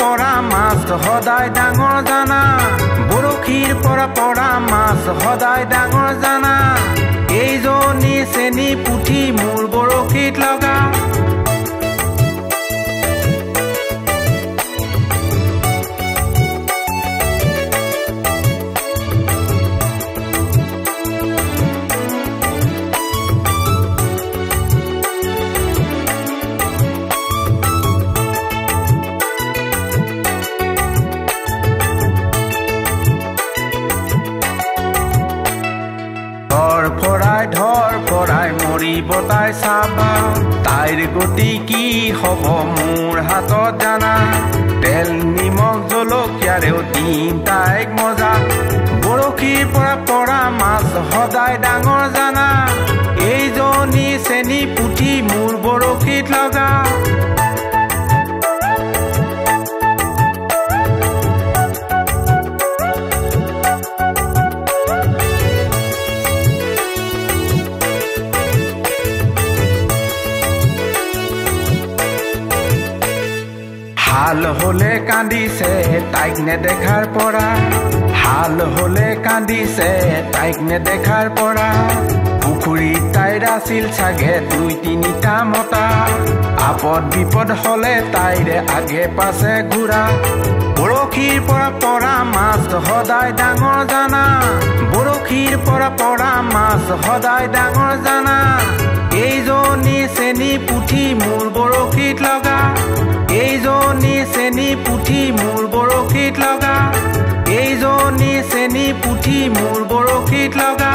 পৰা মাছ সদায় ডাঙৰ জানা বৰশীৰ পৰা মাছ সদায় ডাঙৰ জানা এইজনী চেনি পুঠি মোৰ বৰশীত লগা ধৰ পৰাই মৰিব তাই চাবা তাইৰ গতি কি হ'ব মোৰ হাতত জানা তেল নিমখ জলকীয়াৰেও দিম তাইক মজা বৰশীৰ পৰা মাছ সদায় ডাঙৰ জানা এইজনী চেনি পুঠি মোৰ বৰশীত লগা হাল হলে কান্দিছে তাইক নেদেখাৰ পৰা হাল হলে কান্দিছে তাইক নেদেখাৰ পৰা পুখুৰীত তাইৰ আছিল চাগে 2-3টা মতা আপদ বিপদ হলে তাইৰে আগে পাছে ঘূৰা বৰশীৰ পৰা মাছ সদায় ডাঙৰ জানা বৰশীৰ পৰা মাছ সদায় ডাঙৰ জানা এইজনী চেনি পুঠি মোৰ বৰশীত লগা এইজনী চেনি পুঠি মোৰ বৰশীত লগা এইজনী চেনি পুঠি মোৰ বৰশীত লগা